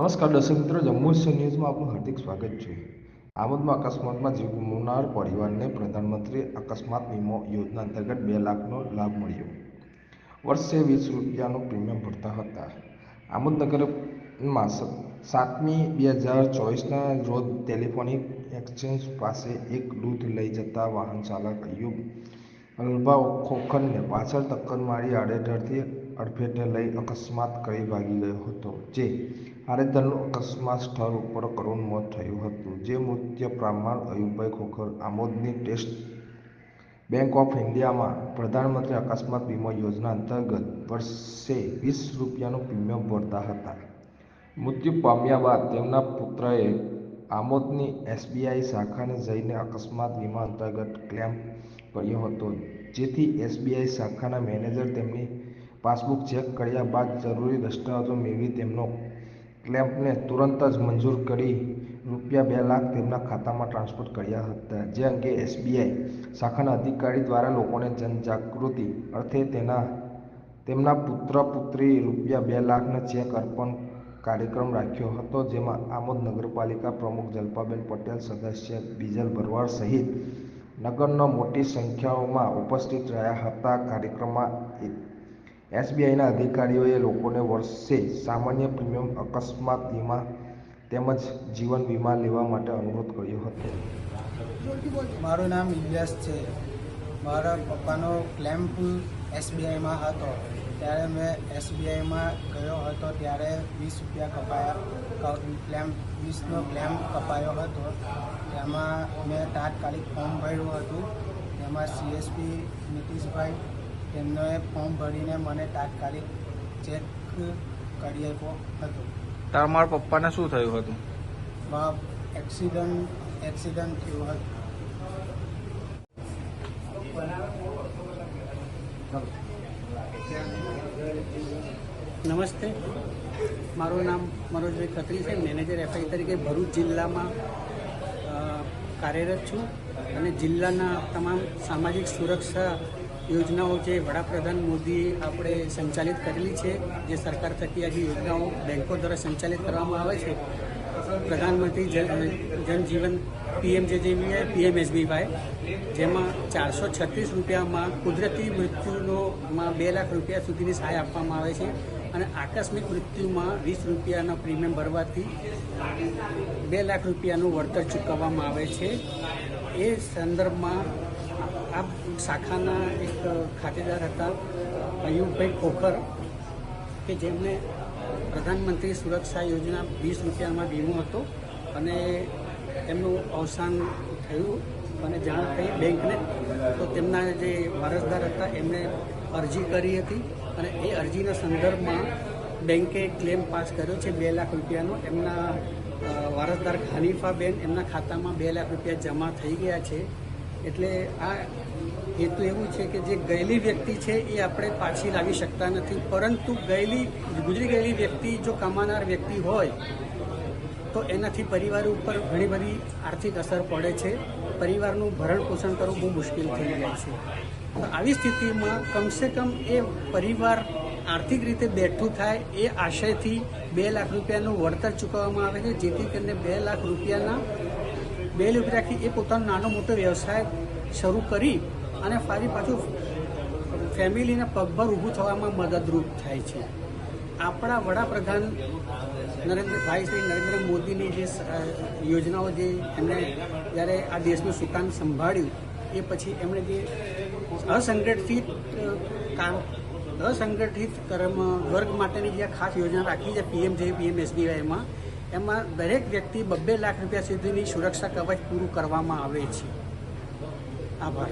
નમસ્કાર દર્શક મિત્રો, જમ્મુ ન્યૂઝમાં આપનું હાર્દિક સ્વાગત છે। આમોદમાં અકસ્માતમાં જીવ ગુમાવનાર પરિવારને પ્રધાનમંત્રી અકસ્માત વીમો યોજના અંતર્ગત 2 લાખનો લાભ મળ્યો। વર્ષે 20 રૂપિયાનું પ્રીમિયમ ભરતા હતા। આમોદ નગરમાં 7/2024ના રોજ ટેલિફોનિક એક્સચેન્જ પાસે એક દૂધ લઈ જતા વાહન ચાલક અયુબ અલ્બા ખોખરને પાછળ ટક્કર મારી આડેધડથી અડફેટે લઈ અકસ્માત કરી ભાગી ગયો હતો, જે આડેધડનું અકસ્માત સ્થળ ઉપર કરુણ મોત થયું હતું। જે મૃત્યુ પામનાર અયુબભાઈ ખોખર આમોદની સ્ટેટ બેંક ઓફ ઇન્ડિયામાં પ્રધાનમંત્રી અકસ્માત વીમા યોજના અંતર્ગત વર્ષે 20 રૂપિયાનું પ્રીમિયમ ભરતા હતા। મૃત્યુ પામ્યા બાદ તેમના પુત્રએ આમોદની એસબીઆઈ શાખાને જઈને અકસ્માત વીમા અંતર્ગત ક્લેમ કર્યો હતો, જેથી એસબીઆઈ શાખાના મેનેજરે તેમની પાસબુક ચેક કર્યા બાદ જરૂરી દસ્તાવેજો મેળવી તેમનો ક્લેમને તુરંત જ મંજૂર કરી રૂપિયા 2 લાખ તેમના ખાતામાં ટ્રાન્સફર કર્યા હતા। જે અંગે એસબીઆઈ શાખાના અધિકારી દ્વારા લોકોને જનજાગૃતિ અર્થે તેમના પુત્ર-પુત્રીએ રૂપિયા 2 લાખના ચેક અર્પણ કાર્યક્રમ રાખ્યો હતો, જેમાં આમોદ નગરપાલિકા પ્રમુખ જલ્પાબેન પટેલ, સદસ્ય બીજલ ભરવાડ સહિત નગરના મોટી સંખ્યામાં ઉપસ્થિત રહ્યા હતા। કાર્યક્રમમાં એસબીઆઈના અધિકારીઓએ લોકોને વર્ષે સામાન્ય પ્રીમિયમ, અકસ્માત વીમા તેમજ જીવન વીમા લેવા માટે અનુરોધ કર્યો હતો। મારું નામ ઇલિયાસ છે। મારા પપ્પાનો ક્લેમ એસબીઆઈમાં હતો, ત્યારે મેં એસબીઆઈમાં ગયો હતો ત્યારે 20 રૂપિયા કપાયા, વીસનો ક્લેમ કપાયો હતો। તેમાં મેં તાત્કાલિક ફોર્મ ભર્યું હતું। તેમાં સીએસપી નીતિશભાઈ તેમને ફોર્મ ભરીને મને તાત્કાલિક ચેક કરી આપ્યો હતો। તમારા પપ્પાને શું થયું હતું? એક્સિડન્ટ થયું હતું। નમસ્તે, મારું નામ મનોજભાઈ ખત્રી છે। મેનેજર એફઆઈ તરીકે ભરૂચ જિલ્લામાં કાર્યરત છું અને જિલ્લાના તમામ સામાજિક સુરક્ષા યોજનાઓ જે વડાપ્રધાન મોદીએ આપણે સંચાલિત કરેલી છે, જે સરકાર થકી આ યોજનાઓ બેંકો દ્વારા સંચાલિત કરવામાં આવે છે, પ્રધાનમંત્રી જનજીવન PMJJBY, PMSBY, જેમાં 436 રૂપિયામાં કુદરતી મૃત્યુમાં 2 લાખ રૂપિયા સુધીની સહાય આપવામાં આવે છે અને આકસ્મિક મૃત્યુમાં 20 રૂપિયાનો પ્રીમિયમ ભરવાથી 2 લાખ રૂપિયાનું વળતર ચૂકવવામાં આવે છે। એ સંદર્ભમાં આ શાખાના એક ખાતેદાર હતા અયુબભાઈ ખોખર, કે જેમને પ્રધાનમંત્રી સુરક્ષા યોજના 20 રૂપિયામાં વીમો હતો અને એમનું અવસાન થયું અને જાણ થઈ બેંકને, તો તેમના જે વારસદાર હતા એમણે અરજી કરી હતી અને એ અરજીના સંદર્ભમાં બેંકે ક્લેમ પાસ કર્યો છે 2 લાખ રૂપિયાનો। એમના વારસદાર ખાનીફાબેન, એમના ખાતામાં 2 લાખ રૂપિયા જમા થઈ ગયા છે। એટલે આ હેતુ એવું છે કે જે ગયેલી વ્યક્તિ છે એ આપણે પાછી લાવી શકતા નથી, પરંતુ ગુજરી ગયેલી વ્યક્તિ જો કમાનાર વ્યક્તિ હોય તો એનાથી પરિવાર ઉપર ઘણી બધી આર્થિક અસર પડે છે। પરિવારનું ભરણ પોષણ કરવું બહુ મુશ્કેલ થઈ જાય છે। તો આવી સ્થિતિમાં કમસે કમ એ પરિવાર આર્થિક રીતે બેઠું થાય એ આશયથી 2 લાખ રૂપિયાનું વળતર ચૂકવવામાં આવે છે, જેથી કરીને 2 લાખ રૂપિયાથી એ પોતાનો નાનો મોટો વ્યવસાય શરૂ કરી અને ફરી પાછું ફેમિલીને પગભર ઊભું થવામાં મદદરૂપ થાય છે। આપણા વડાપ્રધાન શ્રી નરેન્દ્ર મોદીની જે યોજનાઓ, જે એમણે જ્યારે આ દેશનું સુકાન સંભાળ્યું એ પછી એમણે જે અસંગઠિત વર્ગ માટેની જે ખાસ યોજના રાખી છે PMSBYમાં, એમાં દરેક વ્યક્તિ 2 લાખ રૂપિયા સુધીની સુરક્ષા કવચ પૂરું કરવામાં આવે છે। આભાર।